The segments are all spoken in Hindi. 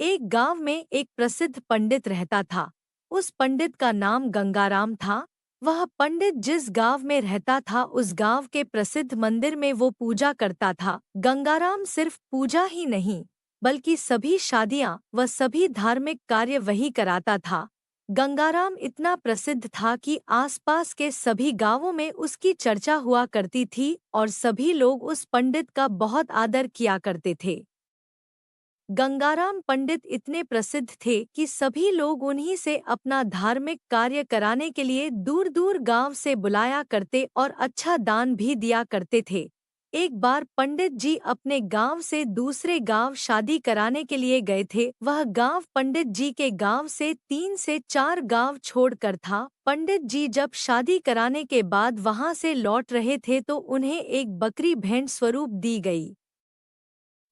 एक गांव में एक प्रसिद्ध पंडित रहता था। उस पंडित का नाम गंगाराम था। वह पंडित जिस गांव में रहता था उस गांव के प्रसिद्ध मंदिर में वो पूजा करता था। गंगाराम सिर्फ पूजा ही नहीं बल्कि सभी शादियां व सभी धार्मिक कार्य वही कराता था। गंगाराम इतना प्रसिद्ध था कि आसपास के सभी गांवों में उसकी चर्चा हुआ करती थी और सभी लोग उस पंडित का बहुत आदर किया करते थे। गंगाराम पंडित इतने प्रसिद्ध थे कि सभी लोग उन्हीं से अपना धार्मिक कार्य कराने के लिए दूर दूर गांव से बुलाया करते और अच्छा दान भी दिया करते थे। एक बार पंडित जी अपने गांव से दूसरे गांव शादी कराने के लिए गए थे। वह गांव पंडित जी के गांव से 3 से 4 गांव छोड़कर था। पंडित जी जब शादी कराने के बाद वहां से लौट रहे थे तो उन्हें एक बकरी भेंट स्वरूप दी गई।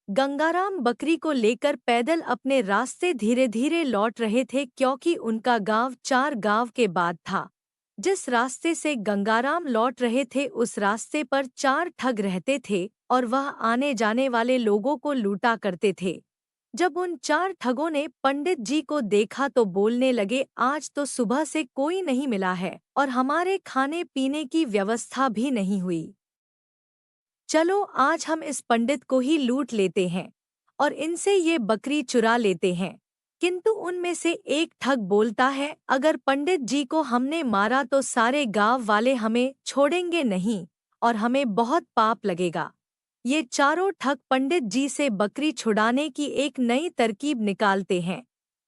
गंगाराम बकरी को लेकर पैदल अपने रास्ते धीरे धीरे लौट रहे थे क्योंकि उनका गांव 4 गांव के बाद था। जिस रास्ते से गंगाराम लौट रहे थे उस रास्ते पर 4 ठग रहते थे और वह आने जाने वाले लोगों को लूटा करते थे। जब उन 4 ठगों ने पंडित जी को देखा तो बोलने लगे, आज तो सुबह से कोई नहीं मिला है और हमारे खाने पीने की व्यवस्था भी नहीं हुई। चलो आज हम इस पंडित को ही लूट लेते हैं और इनसे ये बकरी चुरा लेते हैं। किंतु उनमें से एक ठग बोलता है, अगर पंडित जी को हमने मारा तो सारे गांव वाले हमें छोड़ेंगे नहीं और हमें बहुत पाप लगेगा। ये चारों ठग पंडित जी से बकरी छुड़ाने की एक नई तरकीब निकालते हैं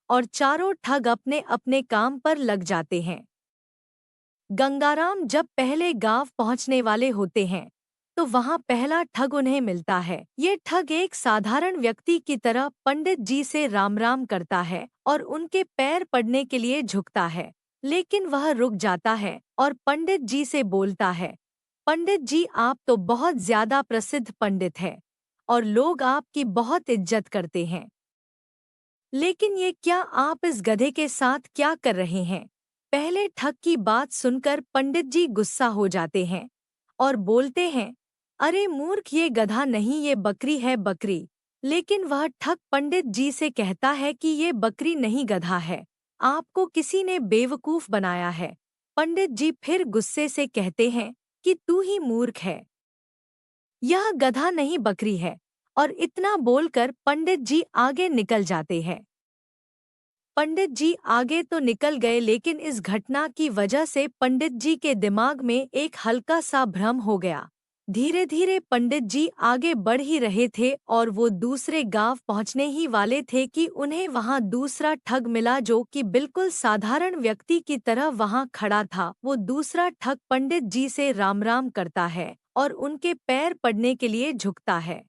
और चारों ठग अपने अपने काम पर लग जाते हैं। गंगाराम जब पहले गांव पहुंचने वाले होते हैं तो वहां पहला ठग उन्हें मिलता है। ये ठग एक साधारण व्यक्ति की तरह पंडित जी से राम राम करता है और उनके पैर पड़ने के लिए झुकता है। लेकिन वह रुक जाता है और पंडित जी से बोलता है, पंडित जी आप तो बहुत ज्यादा प्रसिद्ध पंडित है और लोग आपकी बहुत इज्जत करते हैं। लेकिन ये क्या आप इस गधे के साथ क्या कर रहे हैं? पहले ठग की बात सुनकर पंडित जी गुस्सा हो जाते हैं और बोलते हैं, अरे मूर्ख, ये गधा नहीं, ये बकरी है, बकरी। लेकिन वह ठग पंडित जी से कहता है कि ये बकरी नहीं गधा है, आपको किसी ने बेवकूफ बनाया है। पंडित जी फिर गुस्से से कहते हैं कि तू ही मूर्ख है, यह गधा नहीं बकरी है। और इतना बोलकर पंडित जी आगे निकल जाते हैं। पंडित जी आगे तो निकल गए लेकिन इस घटना की वजह से पंडित जी के दिमाग में एक हल्का सा भ्रम हो गया। धीरे धीरे पंडित जी आगे बढ़ ही रहे थे और वो दूसरे गांव पहुंचने ही वाले थे कि उन्हें वहां दूसरा ठग मिला जो कि बिल्कुल साधारण व्यक्ति की तरह वहां खड़ा था। वो दूसरा ठग पंडित जी से राम राम करता है और उनके पैर पड़ने के लिए झुकता है।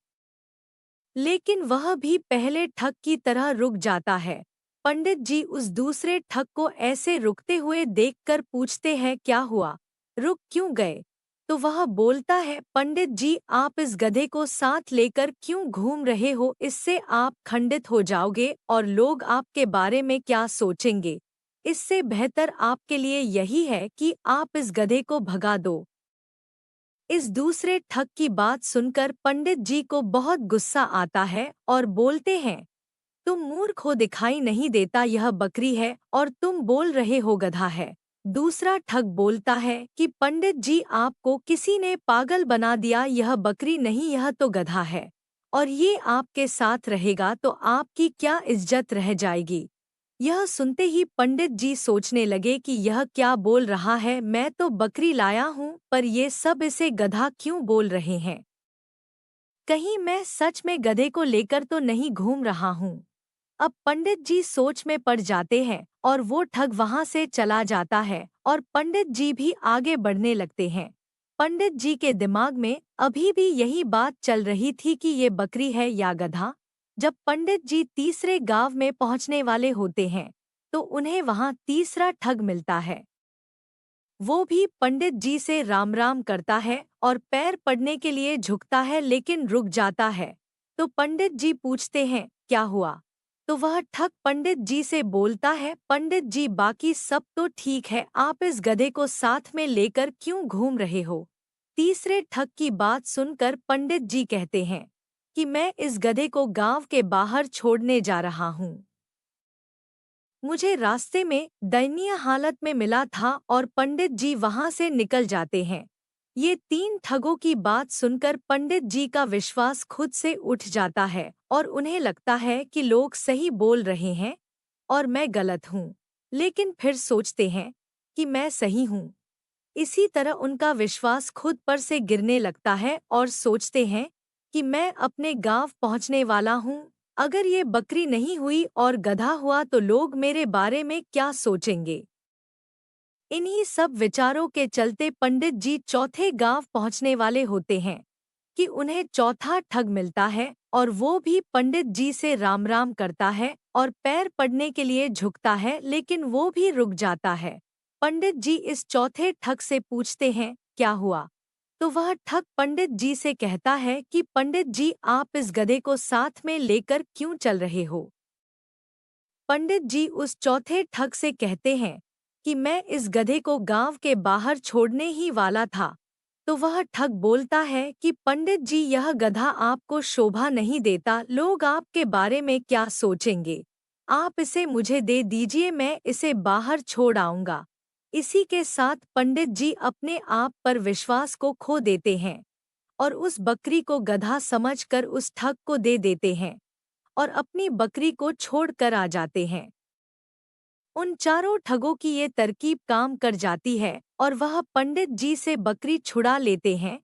लेकिन वह भी पहले ठग की तरह रुक जाता है। पंडित जी उस दूसरे ठग को ऐसे रुकते हुए देखकर पूछते हैं, क्या हुआ, रुक क्यों गए? तो वह बोलता है, पंडित जी आप इस गधे को साथ लेकर क्यों घूम रहे हो? इससे आप खंडित हो जाओगे और लोग आपके बारे में क्या सोचेंगे। इससे बेहतर आपके लिए यही है कि आप इस गधे को भगा दो। इस दूसरे ठग की बात सुनकर पंडित जी को बहुत गुस्सा आता है और बोलते हैं, तुम मूर्ख हो, दिखाई नहीं देता यह बकरी है और तुम बोल रहे हो गधा है। दूसरा ठग बोलता है कि पंडित जी आपको किसी ने पागल बना दिया, यह बकरी नहीं यह तो गधा है और ये आपके साथ रहेगा तो आपकी क्या इज्जत रह जाएगी। यह सुनते ही पंडित जी सोचने लगे कि यह क्या बोल रहा है, मैं तो बकरी लाया हूँ पर ये सब इसे गधा क्यों बोल रहे हैं। कहीं मैं सच में गधे को लेकर तो नहीं घूम रहा हूँ। अब पंडित जी सोच में पड़ जाते हैं और वो ठग वहां से चला जाता है और पंडित जी भी आगे बढ़ने लगते हैं। पंडित जी के दिमाग में अभी भी यही बात चल रही थी कि ये बकरी है या गधा। जब पंडित जी तीसरे गांव में पहुंचने वाले होते हैं तो उन्हें वहां तीसरा ठग मिलता है। वो भी पंडित जी से राम राम करता है और पैर पड़ने के लिए झुकता है लेकिन रुक जाता है। तो पंडित जी पूछते हैं, क्या हुआ? तो वह ठग पंडित जी से बोलता है, पंडित जी बाकी सब तो ठीक है, आप इस गधे को साथ में लेकर क्यों घूम रहे हो? तीसरे ठग की बात सुनकर पंडित जी कहते हैं, कि मैं इस गधे को गांव के बाहर छोड़ने जा रहा हूँ। मुझे रास्ते में दयनीय हालत में मिला था और पंडित जी वहां से निकल जाते हैं। ये तीन ठगों की बात सुनकर पंडित जी का विश्वास खुद से उठ जाता है और उन्हें लगता है कि लोग सही बोल रहे हैं और मैं गलत हूँ। लेकिन फिर सोचते हैं कि मैं सही हूँ। इसी तरह उनका विश्वास खुद पर से गिरने लगता है और सोचते हैं कि मैं अपने गांव पहुंचने वाला हूं। अगर ये बकरी नहीं हुई और गधा हुआ तो लोग मेरे बारे में क्या सोचेंगे। इन्हीं सब विचारों के चलते पंडित जी चौथे गांव पहुंचने वाले होते हैं कि उन्हें चौथा ठग मिलता है और वो भी पंडित जी से राम राम करता है और पैर पड़ने के लिए झुकता है, लेकिन वो भी रुक जाता है। पंडित जी इस चौथे ठग से पूछते हैं क्या हुआ, तो वह ठग पंडित जी से कहता है कि पंडित जी आप इस गधे को साथ में लेकर क्यों चल रहे हो। पंडित जी उस चौथे ठग से कहते हैं कि मैं इस गधे को गांव के बाहर छोड़ने ही वाला था। तो वह ठग बोलता है कि पंडित जी यह गधा आपको शोभा नहीं देता, लोग आपके बारे में क्या सोचेंगे। आप इसे मुझे दे दीजिए, मैं इसे बाहर छोड़ आऊंगा। इसी के साथ पंडित जी अपने आप पर विश्वास को खो देते हैं और उस बकरी को गधा समझकर उस ठग को दे देते हैं और अपनी बकरी को छोड़कर आ जाते हैं। उन चारों ठगों की ये तरकीब काम कर जाती है और वह पंडित जी से बकरी छुड़ा लेते हैं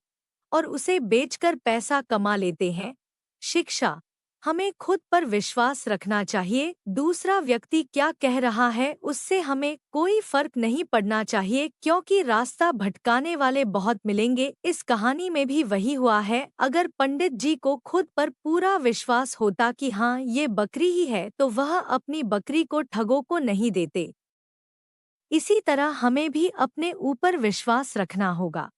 और उसे बेचकर पैसा कमा लेते हैं। शिक्षा, हमें खुद पर विश्वास रखना चाहिए। दूसरा व्यक्ति क्या कह रहा है उससे हमें कोई फर्क नहीं पड़ना चाहिए, क्योंकि रास्ता भटकाने वाले बहुत मिलेंगे। इस कहानी में भी वही हुआ है। अगर पंडित जी को खुद पर पूरा विश्वास होता कि हाँ ये बकरी ही है, तो वह अपनी बकरी को ठगों को नहीं देते। इसी तरह हमें भी अपने ऊपर विश्वास रखना होगा।